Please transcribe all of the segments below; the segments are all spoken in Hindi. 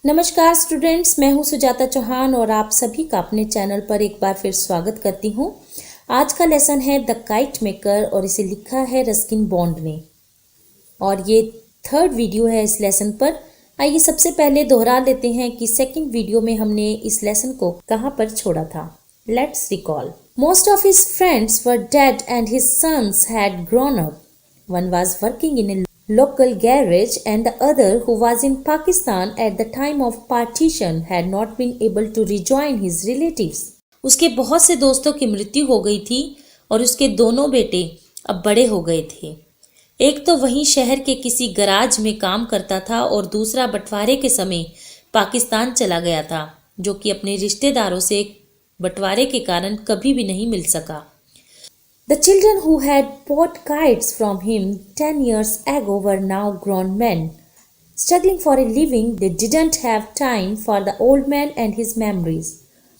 नमस्कार स्टूडेंट्स, मैं हूं सुजाता चौहान और आप सभी का अपने चैनल पर एक बार फिर स्वागत करती हूं। आज का लेसन है द काइट मेकर और इसे लिखा है रस्किन बॉन्ड ने और ये थर्ड वीडियो है इस लेसन पर। आइए सबसे पहले दोहरा लेते हैं कि सेकंड वीडियो में हमने इस लेसन को कहां पर छोड़ा था। Let's recall. Most of his friends were dead and his sons had grown up. One was working in a local garage and the other, who was in Pakistan at the time of partition, had not been able to rejoin his relatives. उसके बहुत से दोस्तों की मृत्यु हो गई थी और उसके दोनों बेटे अब बड़े हो गए थे। एक तो वहीं शहर के किसी गराज में काम करता था और दूसरा बंटवारे के समय पाकिस्तान चला गया था, जो कि अपने रिश्तेदारों से बंटवारे के कारण कभी भी नहीं मिल सका। The children who had bought kites from him 10 years ago were now grown men. Struggling for a living, they didn't have time for the old man and his memories.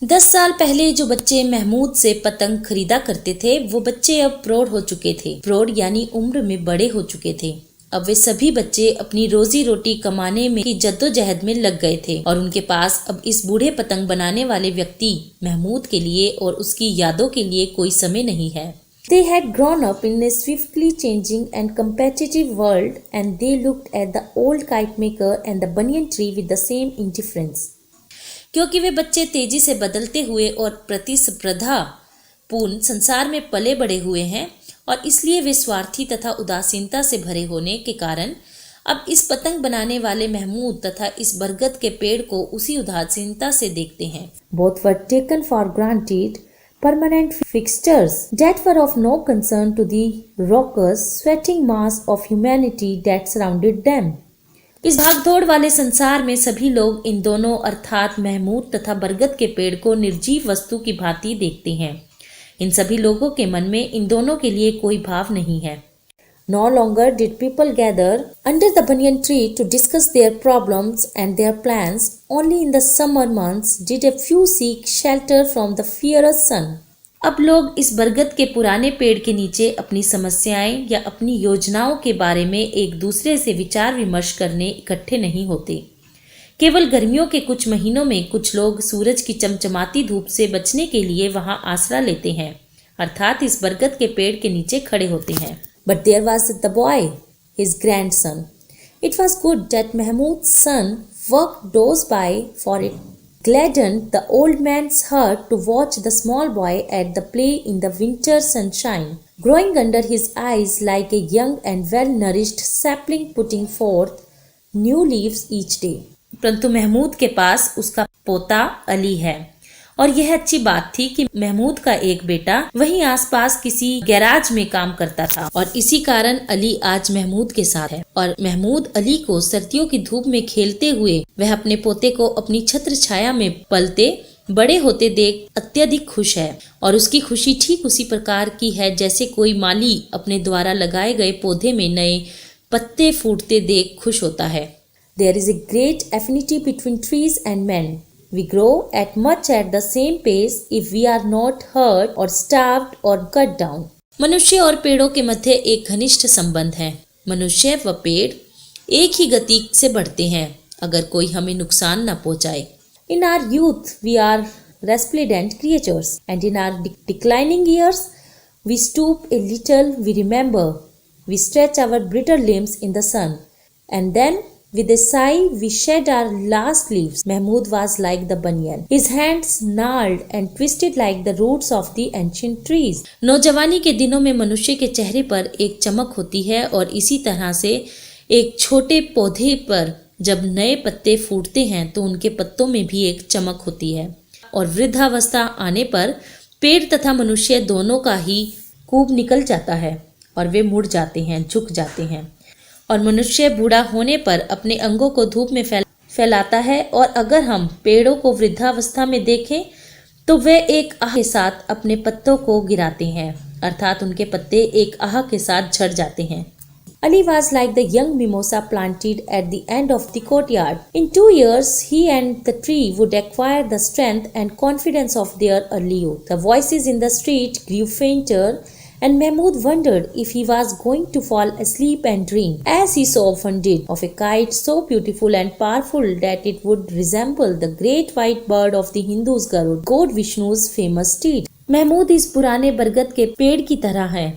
10 साल पहले जो बच्चे महमूद से पतंग खरीदा करते थे, वो बच्चे अब प्रौढ़ हो चुके थे। प्रौढ़ यानी उम्र में बड़े हो चुके थे। अब वे सभी बच्चे अपनी रोजी रोटी कमाने में की जद्दोजहद में लग गए थे और उनके पास अब इस बूढ़े पतंग बनाने वाले व्यक्ति महमूद के लिए और उसकी यादों के लिए कोई समय नहीं है। They had grown up in a swiftly changing and competitive world, and they looked at the old kite maker and the banyan tree with the same indifference. क्योंकि वे बच्चे तेजी से बदलते हुए और प्रतिस्पर्धा पूर्ण संसार में पले बड़े हुए हैं और इसलिए वे स्वार्थी तथा उदासीनता से भरे होने के कारण अब इस पतंग बनाने वाले महमूद तथा इस बरगद के पेड़ को उसी उदासीनता से देखते हैं। Both were taken for granted, permanent fixtures that were of no concern to the raucous, sweating mass of humanity that surrounded them. इस भागदौड़ वाले संसार में सभी लोग इन दोनों अर्थात महमूद तथा बरगद के पेड़ को निर्जीव वस्तु की भांति देखते हैं। इन सभी लोगों के मन में इन दोनों के लिए कोई भाव नहीं है। No longer did people gather under the banyan tree to discuss their problems and their plans. Only in the summer months did a few seek shelter from the fierce sun. अब लोग इस बरगद के पुराने पेड़ के नीचे अपनी समस्याएं या अपनी योजनाओं के बारे में एक दूसरे से विचार विमर्श करने इकट्ठे नहीं होते। केवल गर्मियों के कुछ महीनों में कुछ लोग सूरज की चमचमाती धूप से बचने के लिए वहां आसरा लेते हैं, अर्थात इस बरगद के पेड़ के नीचे खड़े होते हैं। But there was the boy, his grandson. It was good that Mahmud's son worked close by, for it gladdened the old man's heart to watch the small boy at the play in the winter sunshine, growing under his eyes like a young and well-nourished sapling putting forth new leaves each day. परंतु महमूद के पास उसका पोता अली है और यह अच्छी बात थी कि महमूद का एक बेटा वहीं आसपास किसी गैराज में काम करता था और इसी कारण अली आज महमूद के साथ है और महमूद अली को सर्दियों की धूप में खेलते हुए वह अपने पोते को अपनी छत्र छाया में पलते बड़े होते देख अत्यधिक खुश है और उसकी खुशी ठीक उसी प्रकार की है जैसे कोई माली अपने द्वारा लगाए गए पौधे में नए पत्ते फूटते देख खुश होता है। There is a great affinity between trees and men. We grow much at the same pace if we are not hurt or starved or cut down. मनुष्य और पेड़ों के मध्य एक घनिष्ठ संबंध है। मनुष्य व पेड़ एक ही गति से बढ़ते हैं अगर कोई हमें नुकसान न पहुंचाए। In our youth we are resplendent creatures, and in our declining years we stoop a little, we remember, we stretch our brittle limbs in the sun, and then with a sigh we shed our last leaves. Mahmud was like the banyan. His hands gnarled and twisted like the roots of the ancient trees. नौजवानी के दिनों में मनुष्य के चेहरे पर एक चमक होती है और इसी तरह से एक छोटे पौधे पर जब नए पत्ते फूटते हैं तो उनके पत्तों में भी एक चमक होती है और वृद्धावस्था आने पर पेड़ तथा मनुष्य दोनों का ही कूब निकल जाता है और वे मुड़ जाते हैं, झुक जाते हैं और मनुष्य बूढ़ा होने पर अपने अंगों को धूप में फैलाता है और अगर हम पेड़ों को वृद्धावस्था में देखें तो वे एक आह के साथ अपने पत्तों को गिराते हैं, अर्थात उनके पत्ते एक आह के साथ झड़ जाते हैं। Ali was like the young mimosa planted at the end of the courtyard. In 2 years, he and the tree would acquire the strength and confidence of their early youth. The voices in the street grew fainter and Mahmud wondered if he was going to fall asleep and dream, as he so often did, of a kite so beautiful and powerful that it would resemble the great white bird of the Hindus' Garud, God Vishnu's famous steed. Mahmood इस पुराने बरगद के पेड़ की तरह है।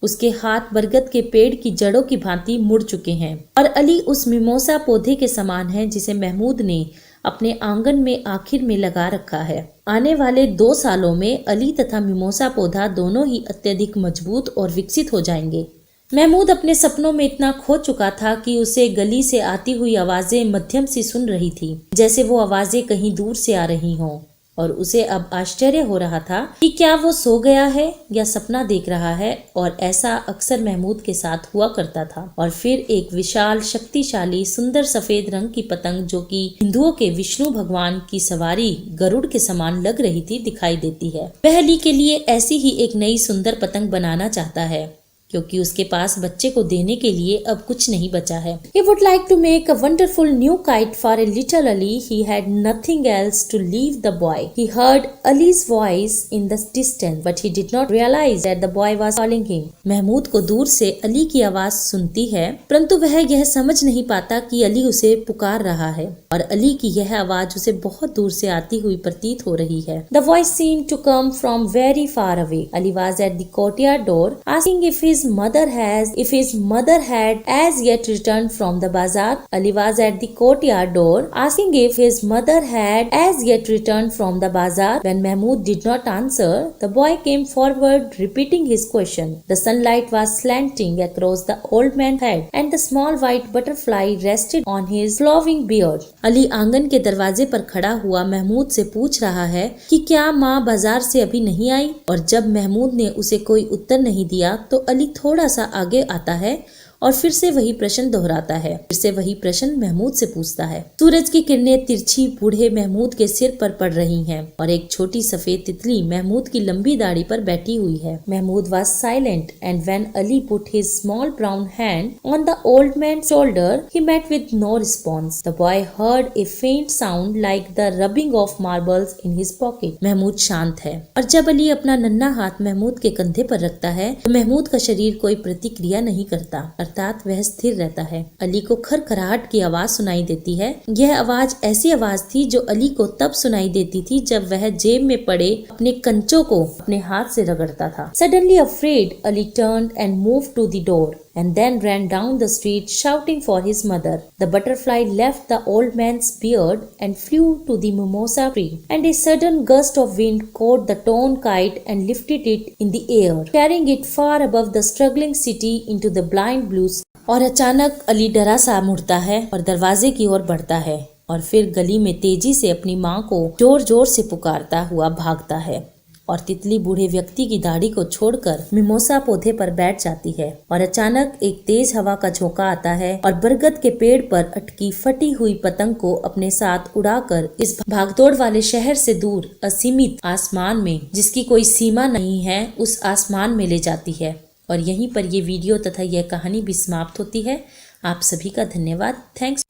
उसके हाथ बरगद के पेड़ की जड़ों की भांति मुड़ चुके हैं और अली उस मिमोसा पौधे के समान है जिसे महमूद ने अपने आंगन में आखिर में लगा रखा है। आने वाले 2 सालों में अली तथा मिमोसा पौधा दोनों ही अत्यधिक मजबूत और विकसित हो जाएंगे। महमूद अपने सपनों में इतना खो चुका था कि उसे गली से आती हुई आवाजें मध्यम सी सुन रही थी, जैसे वो आवाजें कहीं दूर से आ रही हों, और उसे अब आश्चर्य हो रहा था कि क्या वो सो गया है या सपना देख रहा है। और ऐसा अक्सर महमूद के साथ हुआ करता था। और फिर एक विशाल, शक्तिशाली, सुंदर सफेद रंग की पतंग, जो कि हिंदुओं के विष्णु भगवान की सवारी गरुड़ के समान लग रही थी, दिखाई देती है। वह अली के लिए ऐसी ही एक नई सुंदर पतंग बनाना चाहता है, क्योंकि उसके पास बच्चे को देने के लिए अब कुछ नहीं बचा है। He would like to make a wonderful new kite for a little Ali. He had nothing else to leave the boy. He heard Ali's voice in the distance, but he did not realize that the boy was calling him. Mahmood को दूर से अली की आवाज सुनती है, परंतु वह यह समझ नहीं पाता कि अली उसे पुकार रहा है, और अली की यह आवाज उसे बहुत दूर से आती हुई प्रतीत हो रही है। The voice seemed to come from very far away. Ali was at the courtyard door, asking if his mother had as yet returned from the bazaar. Ali was at the courtyard door asking if his mother had as yet returned from the bazaar. When Mahmud did not answer, the boy came forward repeating his question. The sunlight was slanting across the old man's head and the small white butterfly rested on his flowing beard. Ali आंगन के दरवाजे पर खड़ा हुआ महमूद से पूछ रहा है कि क्या माँ बाजार से अभी नहीं आई, और जब महमूद ने उसे कोई उत्तर नहीं दिया तो अली थोड़ा सा आगे आता है और फिर से वही प्रश्न दोहराता है। फिर से वही प्रश्न महमूद से पूछता है। सूरज की किरणें तिरछी बूढ़े महमूद के सिर पर पड़ रही हैं और एक छोटी सफेद तितली महमूद की लंबी दाढ़ी पर बैठी हुई है। Mahmood was silent and when Ali put his small brown hand on the old man's shoulder, he met with no response. The boy heard a faint sound like the rubbing of marbles in his pocket. Mahmood शांत है, और जब अली अपना नन्हा हाथ महमूद के कंधे पर रखता है तो महमूद का शरीर कोई प्रतिक्रिया नहीं करता, अर्थात वह स्थिर रहता है। अली को खरखराहट की आवाज सुनाई देती है। यह आवाज ऐसी आवाज थी जो अली को तब सुनाई देती थी जब वह जेब में पड़े अपने कंचों को अपने हाथ से रगड़ता था। Suddenly afraid, Ali turned and moved to the door and then ran down the street shouting for his mother. The butterfly left the old man's beard and flew to the mimosa tree, and a sudden gust of wind caught the torn kite and lifted it in the air, carrying it far above the struggling city into the blind blue sky. और अचानक अली डरा सा मुड़ता है और दरवाजे की ओर बढ़ता है, और फिर गली में तेजी से अपनी माँ को जोर जोर से पुकारता हुआ भागता है, और तितली बूढ़े व्यक्ति की दाढ़ी को छोड़कर मिमोसा पौधे पर बैठ जाती है। और अचानक एक तेज हवा का झोंका आता है और बरगद के पेड़ पर अटकी फटी हुई पतंग को अपने साथ उड़ाकर इस भागदौड़ वाले शहर से दूर असीमित आसमान में, जिसकी कोई सीमा नहीं है, उस आसमान में ले जाती है। और यहीं पर ये वीडियो तथा यह कहानी भी समाप्त होती है। आप सभी का धन्यवाद। थैंक्स।